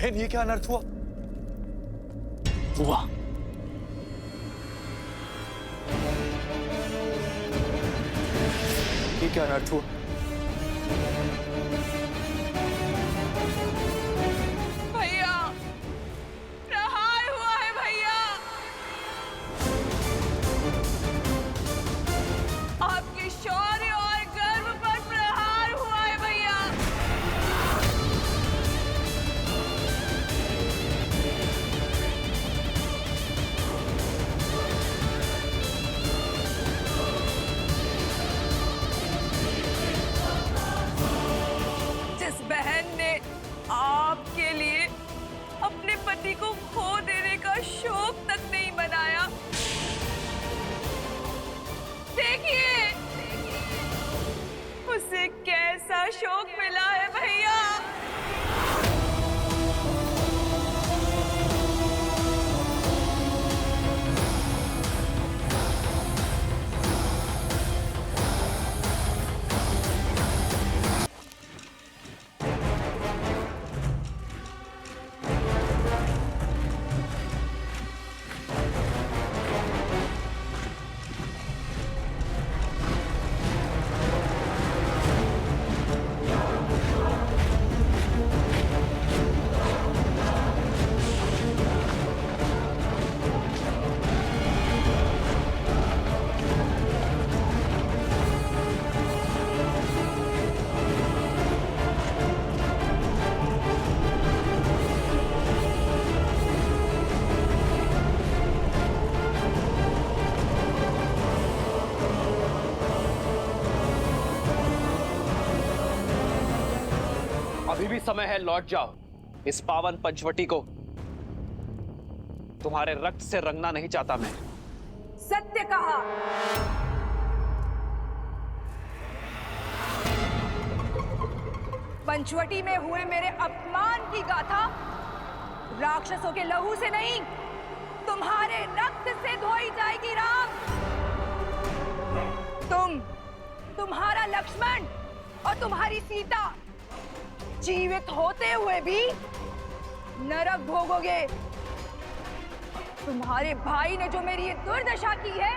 बहन, ये क्या अनर्थ हुआ? ये क्या अनर्थ हुआ? भैया, प्रहार हुआ है भैया। आपके शौर्य और गर्व पर प्रहार हुआ है भैया। जिस बहन ने आपके लिए अपने पति को खो देने का शौक तक नहीं मनाया, देखिए उसे कैसा शौक मिला है भैया। अभी भी समय है, लौट जाओ। इस पावन पंचवटी को तुम्हारे रक्त से रंगना नहीं चाहता मैं। सत्य कहा। पंचवटी में हुए मेरे अपमान की गाथा राक्षसों के लहू से नहीं, तुम्हारे रक्त से धोई जाएगी राम। तुम्हारा लक्ष्मण और तुम्हारी सीता जीवित होते हुए भी नरक भोगोगे। तुम्हारे भाई ने जो मेरी ये दुर्दशा की है,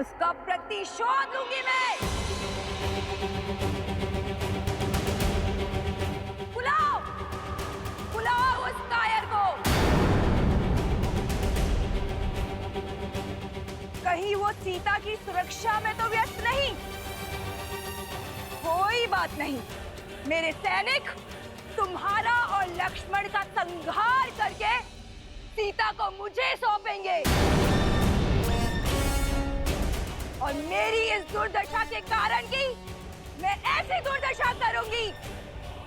उसका प्रतिशोध लूंगी मैं। बुलाओ, बुलाओ उस कायर को। कहीं वो सीता की सुरक्षा में तो व्यस्त नहीं? कोई बात नहीं, मेरे सैनिक तुम्हारा और लक्ष्मण का संहार करके सीता को मुझे सौंपेंगे। और मेरी इस दुर्दशा के कारण की मैं ऐसी दुर्दशा करूंगी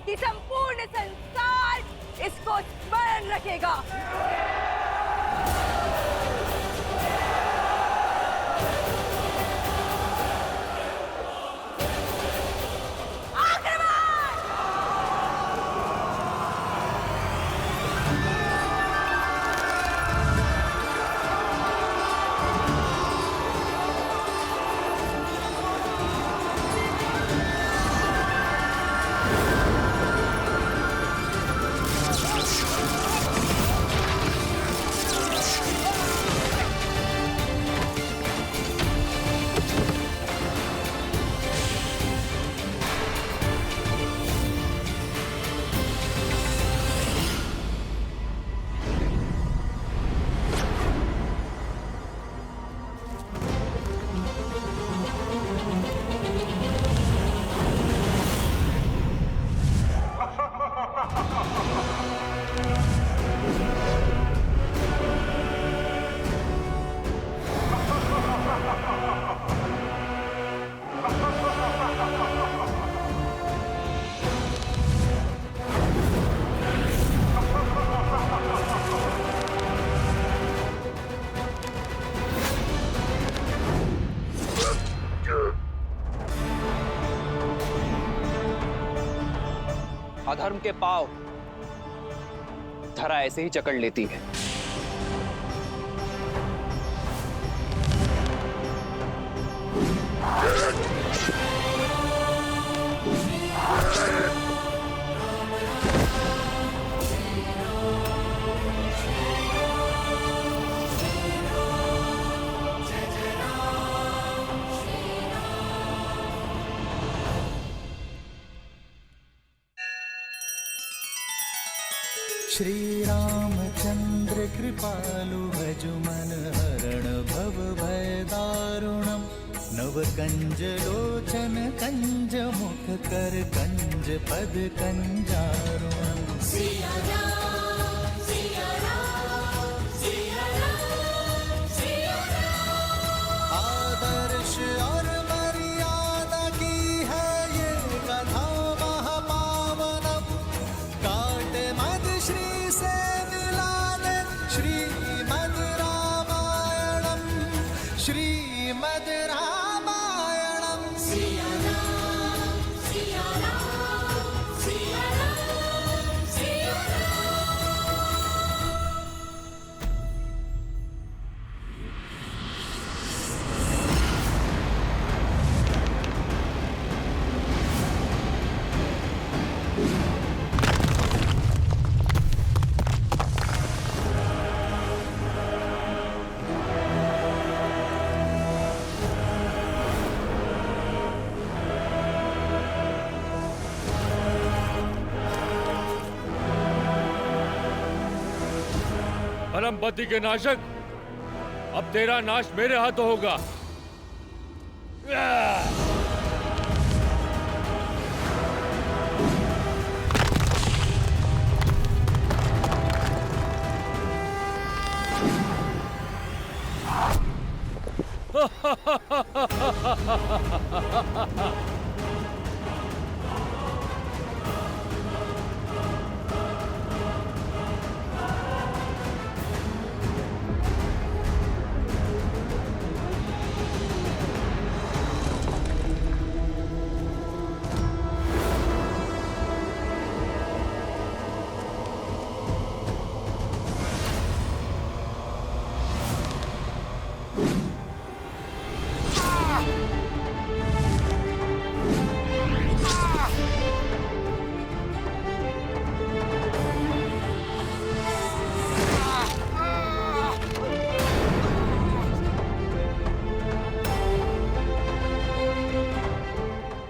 कि संपूर्ण संसार इसको स्मरण रखेगा। अधर्म के पांव धरा ऐसे ही जकड़ लेती है। श्री रामचंद्र कृपालु भजुमन हरण भव भय दारुणम नव कंज लोचन कंज मुख कर कंज पद कंजारुणम। सिया राम, सिया राम, सिया राम, सिया राम। आदर्श और मर्यादा की है ये कथा महापावनम काटे मद श्री से मिला दे श्रीमद् रामायणम श्रीमद् रामायणम। सिया राम, सिया राम, सिया राम, सिया राम। परमपति के नाशक, अब तेरा नाश मेरे हाथों होगा।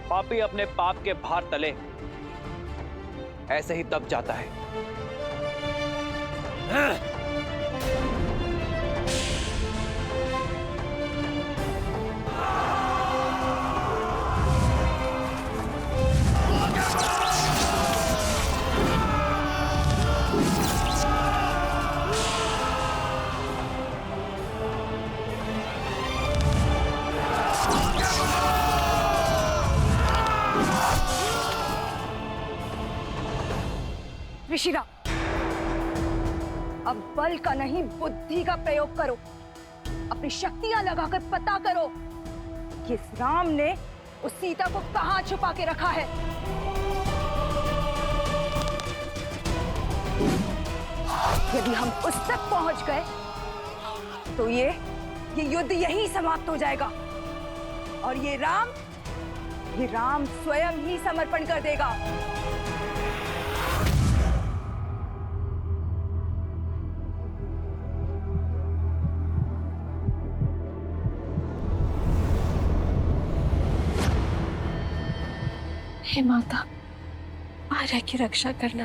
पापी अपने पाप के भार तले ऐसे ही दब जाता है। ऋषिराम, अब बल का नहीं बुद्धि का प्रयोग करो। अपनी शक्तियां लगाकर पता करो कि इस राम ने उस सीता को कहां छुपा के रखा है। यदि हम उस तक पहुंच गए तो ये युद्ध यहीं समाप्त हो जाएगा और ये राम स्वयं ही समर्पण कर देगा। हे माता, आर्या की रक्षा करना।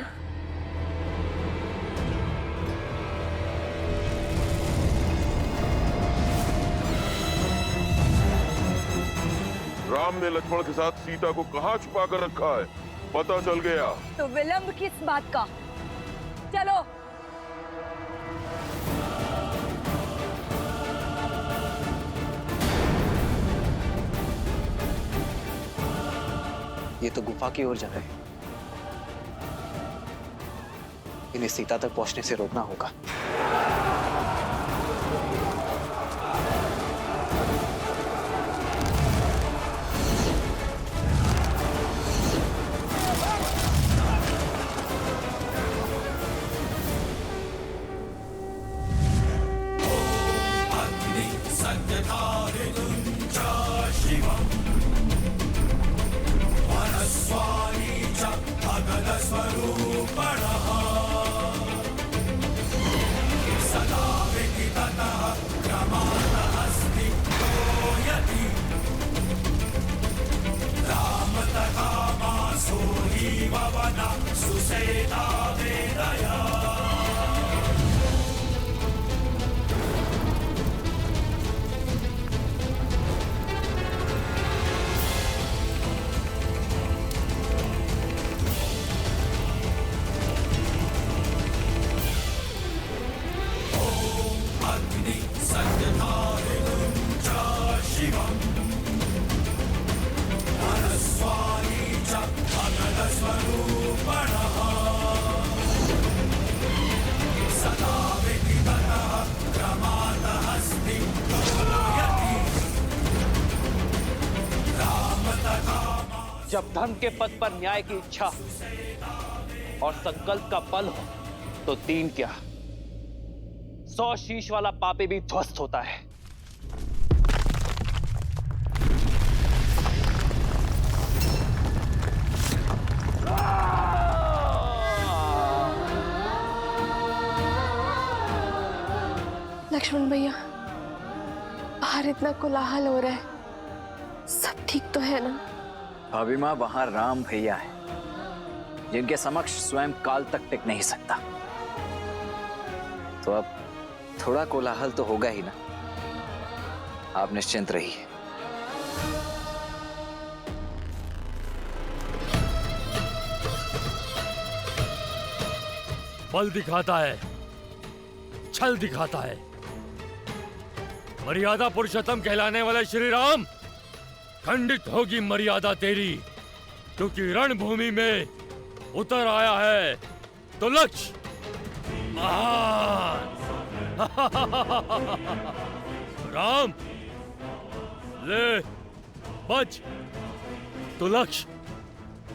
राम ने लक्ष्मण के साथ सीता को कहाँ छुपा कर रखा है, पता चल गया। तो विलंब किस बात का? चलो। ये तो गुफा की ओर जा रहे हैं। इन्हें सीता तक पहुंचने से रोकना होगा। सुसेता वेदया जब धर्म के पद पर न्याय की इच्छा और संकल्प का बल हो तो तीन क्या 100 शीश वाला पापी भी ध्वस्त होता है। लक्ष्मण भैया, बाहर इतना कोलाहल हो रहा है, सब ठीक तो है ना? भाभी माँ, वहां राम भैया है जिनके समक्ष स्वयं काल तक टिक नहीं सकता, तो अब थोड़ा कोलाहल तो होगा ही ना। आप निश्चिंत रहिए। बल दिखाता है, छल दिखाता है। मर्यादा पुरुषोत्तम कहलाने वाले श्री राम, खंडित होगी मर्यादा तेरी, क्योंकि रणभूमि में उतर आया है तो लक्ष्य महान। राम ले बच तो लक्ष्य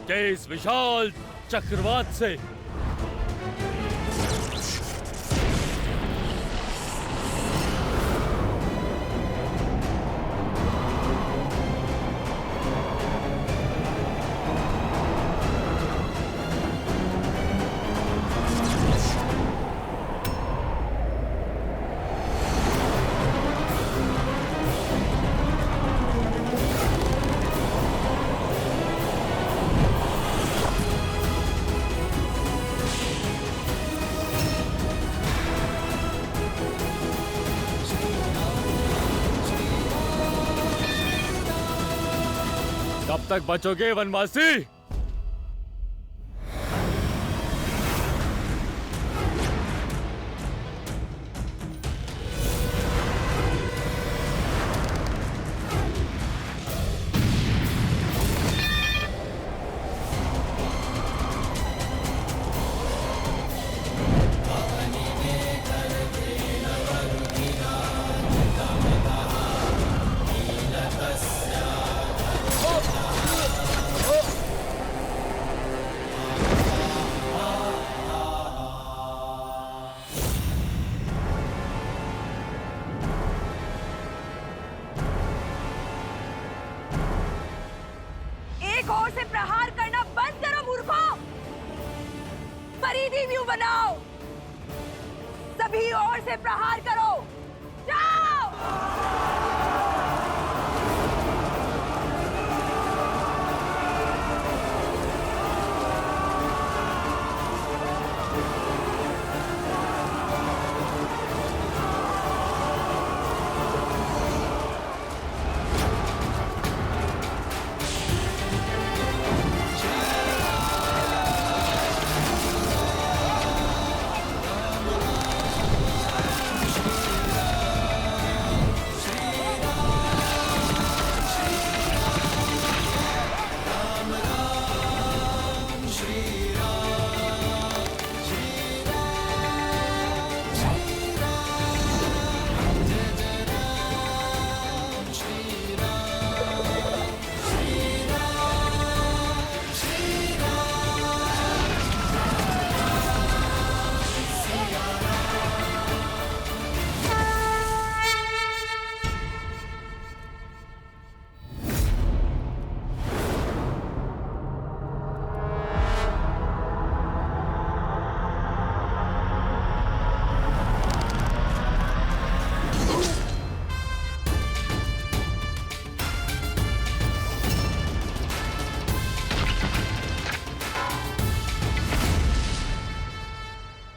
के इस विशाल चक्रवात से। कब तक बचोगे वनवासी? एक ओर से प्रहार करना बंद करो मूर्खों, परिधि व्यू बनाओ, सभी ओर से प्रहार करो, जाओ।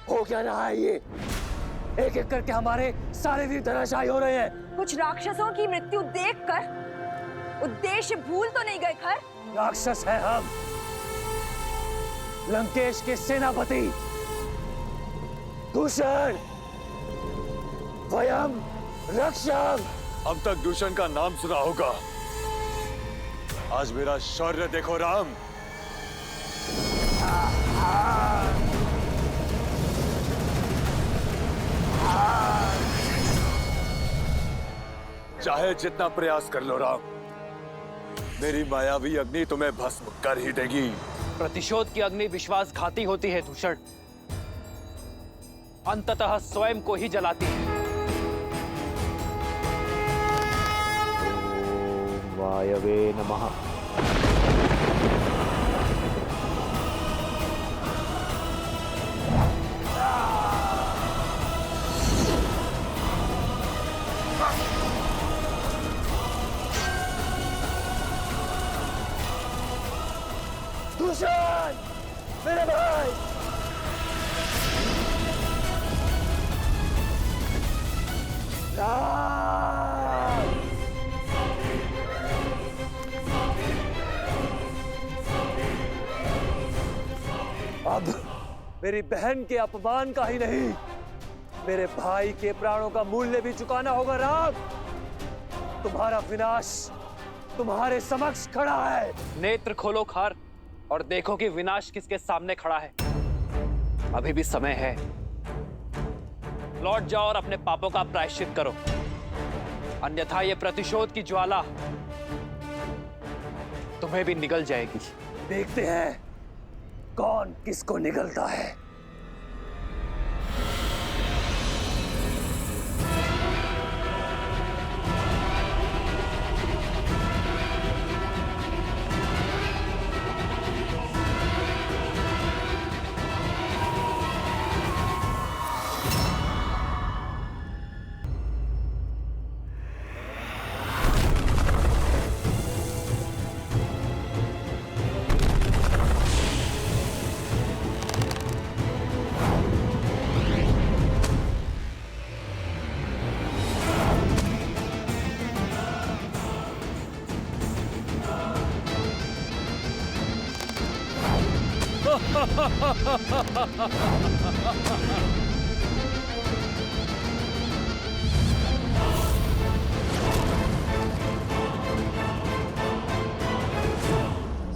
हो क्या रहा है ये? एक एक करके हमारे सारे वीर धराशायी हो रहे हैं। कुछ राक्षसों की मृत्यु देखकर उद्देश्य भूल तो नहीं गए खर? राक्षस है हम, लंकेश के सेनापति दूषण, वयम रक्षम। अब तक दूषण का नाम सुना होगा, आज मेरा शौर्य देखो राम। चाहे जितना प्रयास कर लो राम, मेरी मायावी अग्नि तुम्हें भस्म कर ही देगी। प्रतिशोध की अग्नि विश्वासघाती होती है दूषण, अंततः स्वयं को ही जलाती है। ओम वायवे नमः। दुष्यंत, मेरे भाई। राम! अब मेरी बहन के अपमान का ही नहीं, मेरे भाई के प्राणों का मूल्य भी चुकाना होगा राम। तुम्हारा विनाश तुम्हारे समक्ष खड़ा है। नेत्र खोलो खार और देखो कि विनाश किसके सामने खड़ा है। अभी भी समय है, लौट जाओ और अपने पापों का प्रायश्चित करो, अन्यथा ये प्रतिशोध की ज्वाला तुम्हें भी निगल जाएगी। देखते हैं कौन किसको निगलता है।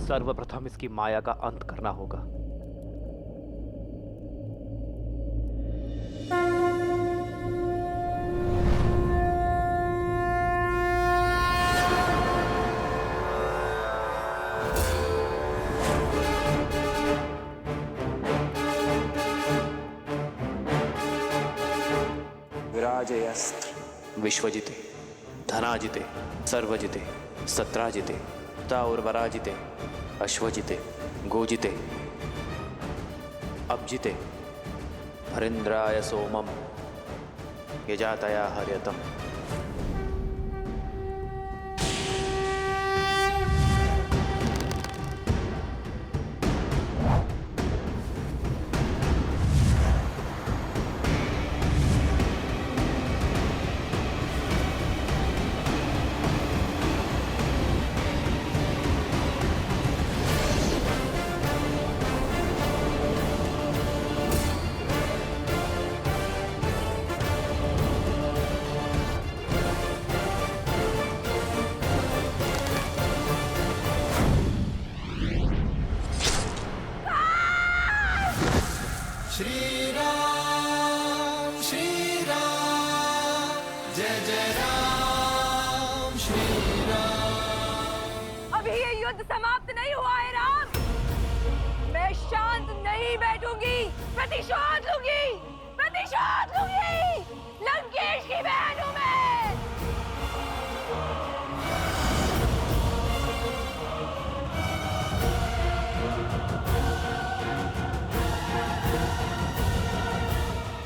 सर्वप्रथम इसकी माया का अंत करना होगा। विराजयस्त्र विश्वजिते, धनाजिते, सर्वजिते, सत्राजिते, ताउर्वराजिते, अश्वजिते, गोजिते, अब्जिते, हरिन्द्राय सोमम, यजातया हर्यतम। श्री राम जय जय राम श्री राम। अभी ये युद्ध समाप्त नहीं हुआ है राम। मैं शांत नहीं बैठूंगी, प्रतिशोध लूंगी, प्रतिशोध लूंगी। लंकेश की बहन हूं मैं।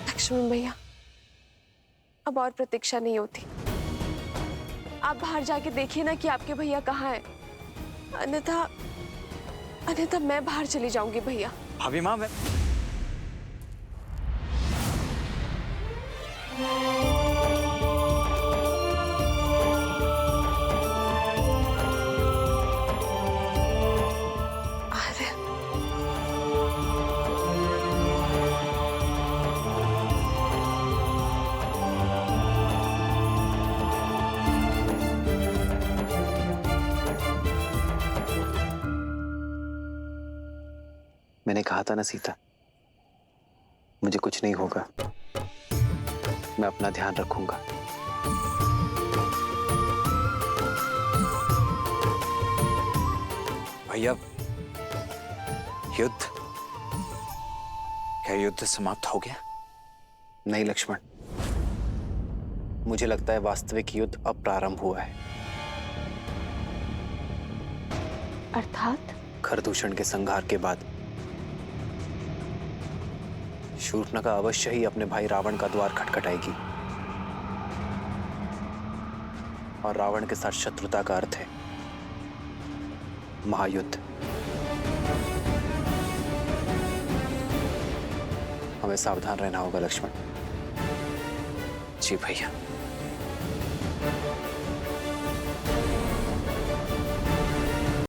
लक्ष्मण भैया, अब और प्रतीक्षा नहीं होती। आप बाहर जाके देखिए ना कि आपके भैया कहाँ हैं। अन्यथा मैं बाहर चली जाऊंगी भैया। भाभी माँ, मैं मैंने कहा था ना सीता, मुझे कुछ नहीं होगा, मैं अपना ध्यान रखूंगा। भैया, युद्ध, क्या युद्ध समाप्त हो गया? नहीं लक्ष्मण, मुझे लगता है वास्तविक युद्ध अब प्रारंभ हुआ है। अर्थात? खरदूषण के संहार के बाद शूर्पणखा अवश्य ही अपने भाई रावण का द्वार खटखटाएगी। और रावण के साथ शत्रुता का अर्थ है महायुद्ध। हमें सावधान रहना होगा लक्ष्मण। जी भैया।